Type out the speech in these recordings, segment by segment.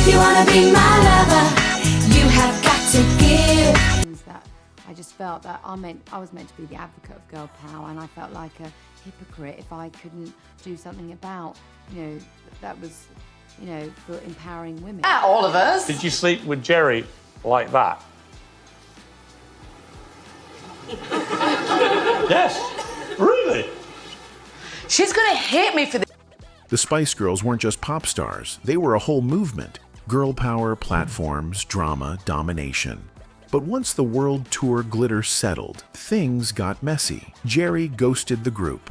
you wanna be my lover, you have got to give. That I just felt that I was meant to be the advocate of girl power, and I felt like a hypocrite if I couldn't do something about, that was, for empowering women. All of us. Did you sleep with Geri like that? Yes. Really? She's gonna hate me for this. The Spice Girls weren't just pop stars, they were a whole movement. Girl power, platforms, drama, domination. But once the world tour glitter settled, things got messy. Geri ghosted the group.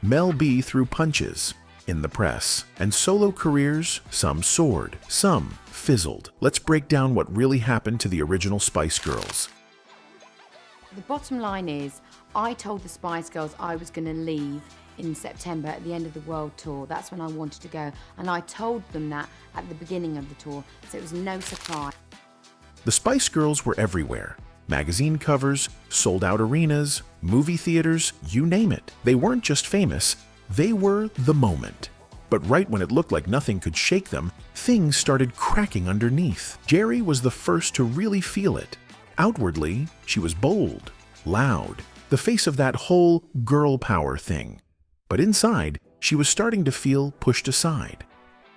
Mel B threw punches in the press. And solo careers, some soared, some fizzled. Let's break down what really happened to the original Spice Girls. The bottom line is, I told the Spice Girls I was going to leave in September at the end of the world tour. That's when I wanted to go. And I told them that at the beginning of the tour, so it was no surprise. The Spice Girls were everywhere. Magazine covers, sold-out arenas, movie theaters, you name it. They weren't just famous, they were the moment. But right when it looked like nothing could shake them, things started cracking underneath. Geri was the first to really feel it. Outwardly, she was bold, loud, the face of that whole girl power thing. But inside, she was starting to feel pushed aside.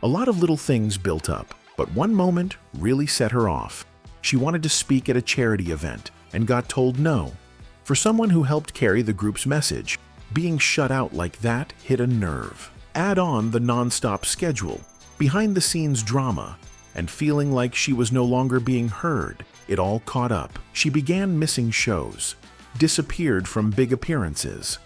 A lot of little things built up, but one moment really set her off. She wanted to speak at a charity event and got told no. For someone who helped carry the group's message, being shut out like that hit a nerve. Add on the non-stop schedule, behind-the-scenes drama, and feeling like she was no longer being heard. It all caught up. She began missing shows, disappeared from big appearances.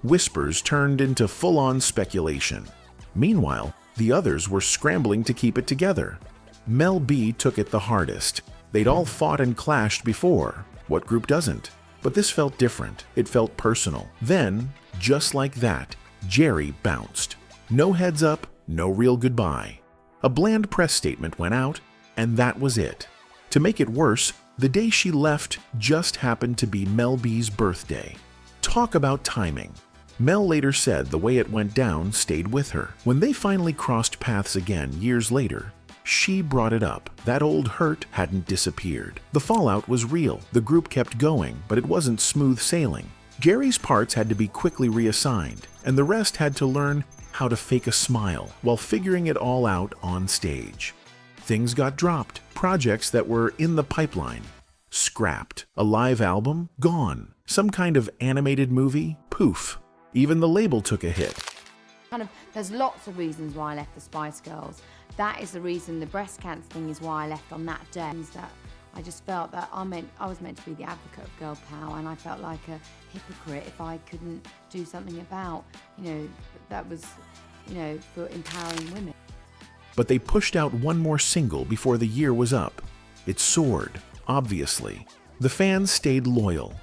Whispers turned into full-on speculation. Meanwhile, the others were scrambling to keep it together. Mel B took it the hardest. They'd all fought and clashed before. What group doesn't? But this felt different. It felt personal. Then, just like that, Geri bounced. No heads up, no real goodbye. A bland press statement went out, and that was it. To make it worse, the day she left just happened to be Mel B's birthday. Talk about timing. Mel later said the way it went down stayed with her. When they finally crossed paths again years later, she brought it up. That old hurt hadn't disappeared. The fallout was real. The group kept going, but it wasn't smooth sailing. Geri's parts had to be quickly reassigned, and the rest had to learn how to fake a smile while figuring it all out on stage. Things got dropped. Projects that were in the pipeline, scrapped. A live album? Gone. Some kind of animated movie? Poof. Even the label took a hit. There's lots of reasons why I left the Spice Girls. That is the reason. The breast cancer thing is why I left on that day. That I just felt that I was meant to be the advocate of girl power, and I felt like a hypocrite if I couldn't do something about, that was, for empowering women. But they pushed out one more single before the year was up. It soared, obviously. The fans stayed loyal.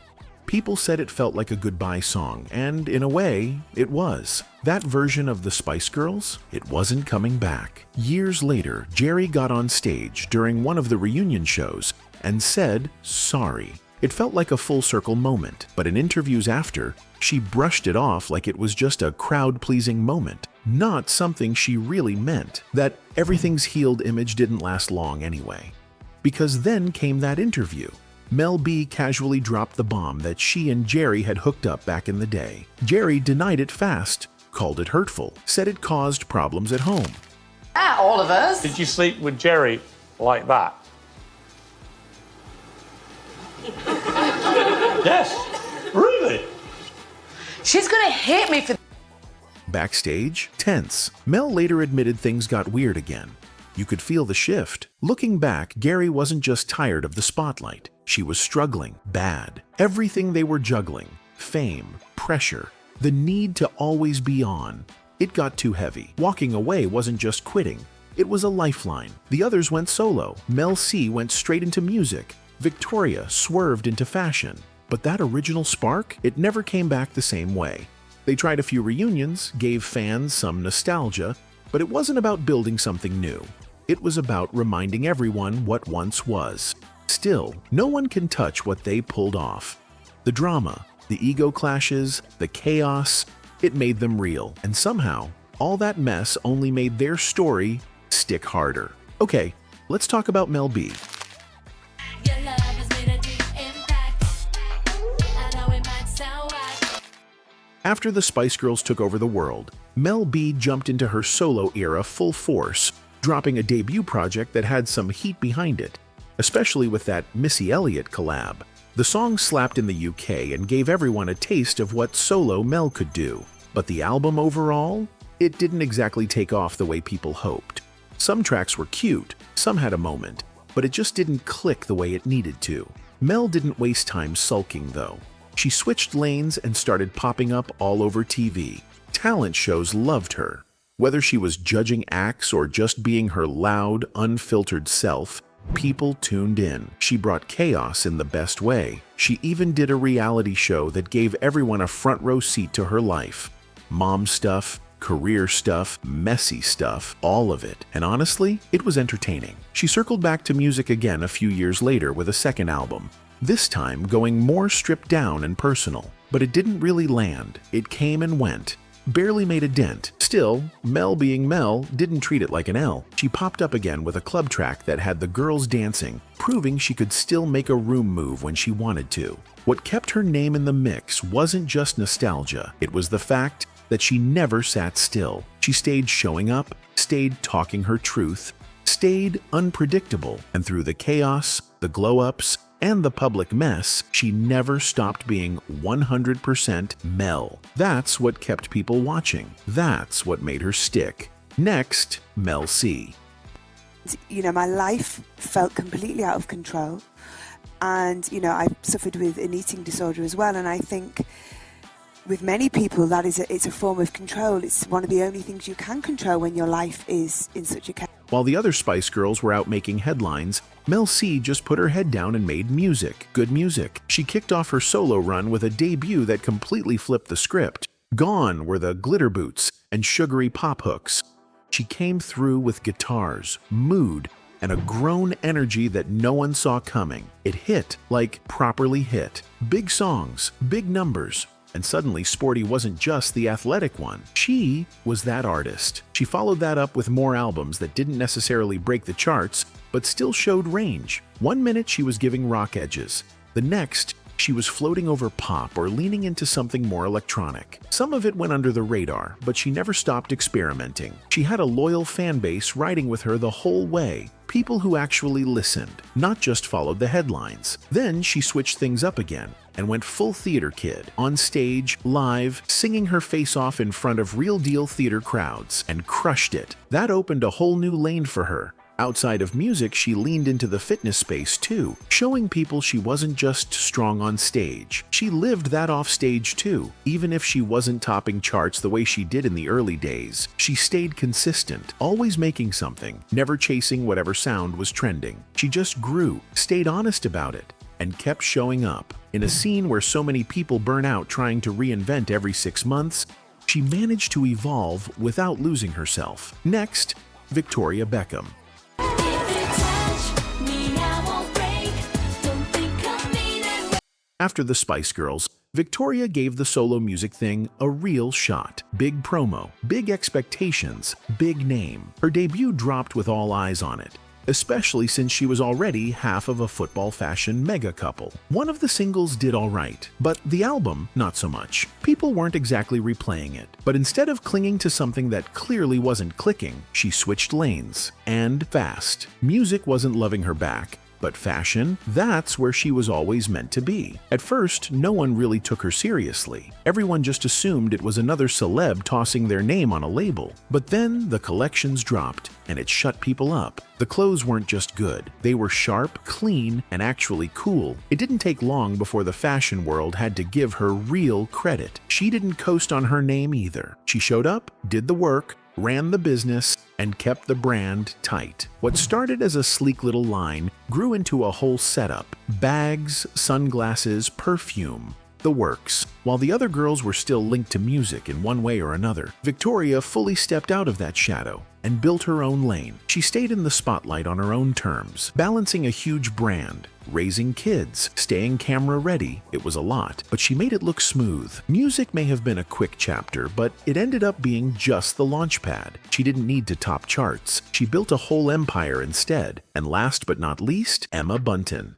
People said it felt like a goodbye song, and in a way, it was. That version of the Spice Girls, it wasn't coming back. Years later, Geri got on stage during one of the reunion shows and said sorry. It felt like a full-circle moment, but in interviews after, she brushed it off like it was just a crowd-pleasing moment, not something she really meant. That everything's healed image didn't last long anyway. Because then came that interview. Mel B casually dropped the bomb that she and Geri had hooked up back in the day. Geri denied it fast, called it hurtful, said it caused problems at home. All of us. Did you sleep with Geri like that? Yes. Really? She's gonna hate me for. Backstage, tense. Mel later admitted things got weird again. You could feel the shift. Looking back, Geri wasn't just tired of the spotlight. She was struggling bad. Everything they were juggling, fame, pressure, the need to always be on. It got too heavy. Walking away wasn't just quitting. It was a lifeline. The others went solo. Mel C went straight into music. Victoria swerved into fashion. But that original spark, it never came back the same way. They tried a few reunions, gave fans some nostalgia, but it wasn't about building something new. It was about reminding everyone what once was. Still, no one can touch what they pulled off. The drama, the ego clashes, the chaos, it made them real. And somehow, all that mess only made their story stick harder. Okay, let's talk about Mel B. Your love has made a deep impact. I know it might sound whack. After the Spice Girls took over the world, Mel B jumped into her solo era full force, dropping a debut project that had some heat behind it, especially with that Missy Elliott collab. The song slapped in the UK and gave everyone a taste of what solo Mel could do. But the album overall? It didn't exactly take off the way people hoped. Some tracks were cute, some had a moment, but it just didn't click the way it needed to. Mel didn't waste time sulking, though. She switched lanes and started popping up all over TV. Talent shows loved her. Whether she was judging acts or just being her loud, unfiltered self, people tuned in. She brought chaos in the best way. She even did a reality show that gave everyone a front row seat to her life. Mom stuff, career stuff, messy stuff, all of it. And honestly, it was entertaining. She circled back to music again a few years later with a second album, this time going more stripped down and personal. But it didn't really land. It came and went. Barely made a dent. Still, Mel being Mel didn't treat it like an L. She popped up again with a club track that had the girls dancing, proving she could still make a room move when she wanted to. What kept her name in the mix wasn't just nostalgia, it was the fact that she never sat still. She stayed showing up, stayed talking her truth, stayed unpredictable, and through the chaos, the glow-ups, and the public mess, she never stopped being 100% Mel. That's what kept people watching. That's what made her stick. Next, Mel C. You know, my life felt completely out of control. And, you know, I suffered with an eating disorder as well. And I think with many people, that is it's a form of control. It's one of the only things you can control when your life is in such a chaos. While the other Spice Girls were out making headlines, Mel C just put her head down and made music. Good music. She kicked off her solo run with a debut that completely flipped the script. Gone were the glitter boots and sugary pop hooks. She came through with guitars, mood, and a grown energy that no one saw coming. It hit like properly hit. Big songs, big numbers. And suddenly, Sporty wasn't just the athletic one. She was that artist. She followed that up with more albums that didn't necessarily break the charts, but still showed range. One minute she was giving rock edges. The next, she was floating over pop or leaning into something more electronic. Some of it went under the radar, but she never stopped experimenting. She had a loyal fan base riding with her the whole way. People who actually listened, not just followed the headlines. Then she switched things up again and went full theater kid, on stage, live, singing her face off in front of real-deal theater crowds, and crushed it. That opened a whole new lane for her. Outside of music, she leaned into the fitness space too, showing people she wasn't just strong on stage. She lived that off stage too. Even if she wasn't topping charts the way she did in the early days, she stayed consistent, always making something, never chasing whatever sound was trending. She just grew, stayed honest about it, and kept showing up. In a scene where so many people burn out trying to reinvent every 6 months, she managed to evolve without losing herself. Next, Victoria Beckham. After the Spice Girls, Victoria gave the solo music thing a real shot. Big promo, big expectations, big name. Her debut dropped with all eyes on it, especially since she was already half of a football fashion mega couple. One of the singles did all right, but the album, not so much. People weren't exactly replaying it, but instead of clinging to something that clearly wasn't clicking, she switched lanes, and fast. Music wasn't loving her back, but fashion, that's where she was always meant to be. At first, no one really took her seriously. Everyone just assumed it was another celeb tossing their name on a label. But then the collections dropped, and it shut people up. The clothes weren't just good. They were sharp, clean, and actually cool. It didn't take long before the fashion world had to give her real credit. She didn't coast on her name either. She showed up, did the work, ran the business, and kept the brand tight. What started as a sleek little line grew into a whole setup. Bags, sunglasses, perfume. the works. While the other girls were still linked to music in one way or another, Victoria fully stepped out of that shadow and built her own lane. She stayed in the spotlight on her own terms, balancing a huge brand, raising kids, staying camera ready. It was a lot, but she made it look smooth. Music may have been a quick chapter, but it ended up being just the launch pad. She didn't need to top charts. She built a whole empire instead. And last but not least, Emma Bunton.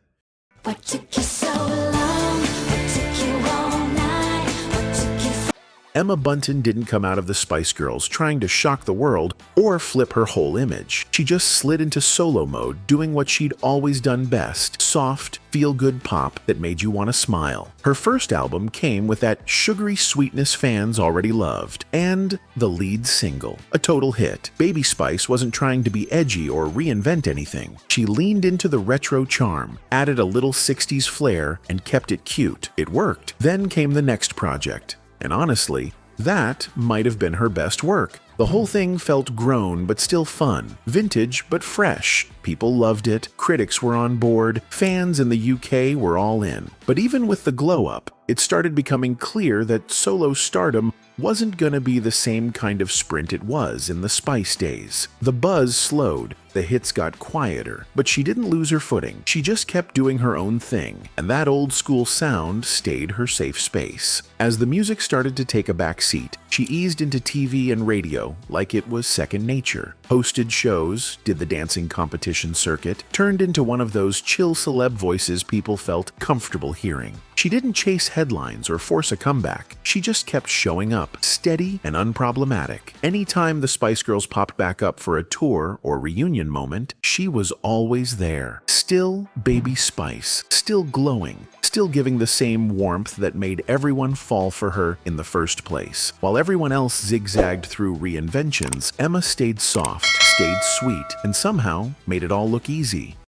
What took you so long? What took you all night? What took you Emma Bunton didn't come out of the Spice Girls trying to shock the world or flip her whole image. She just slid into solo mode, doing what she'd always done best: soft, feel-good pop that made you want to smile. Her first album came with that sugary sweetness fans already loved, and the lead single, a total hit. Baby Spice wasn't trying to be edgy or reinvent anything. She leaned into the retro charm, added a little 60s flair, and kept it cute. It worked. Then came the next project. And honestly, that might have been her best work. The whole thing felt grown but still fun, vintage but fresh. People loved it, critics were on board, fans in the UK were all in. But even with the glow-up, it started becoming clear that solo stardom wasn't gonna be the same kind of sprint it was in the Spice days. The buzz slowed, the hits got quieter, but she didn't lose her footing. She just kept doing her own thing, and that old-school sound stayed her safe space. As the music started to take a back seat, she eased into TV and radio like it was second nature. Hosted shows, did the dancing competition circuit, turned into one of those chill celeb voices people felt comfortable hearing. She didn't chase headlines or force a comeback. She just kept showing up, steady and unproblematic. Anytime the Spice Girls popped back up for a tour or reunion moment, she was always there. Still Baby Spice, still glowing, still giving the same warmth that made everyone fall for her in the first place. While everyone else zigzagged through reinventions, Emma stayed soft, stayed sweet, and somehow made it all look easy.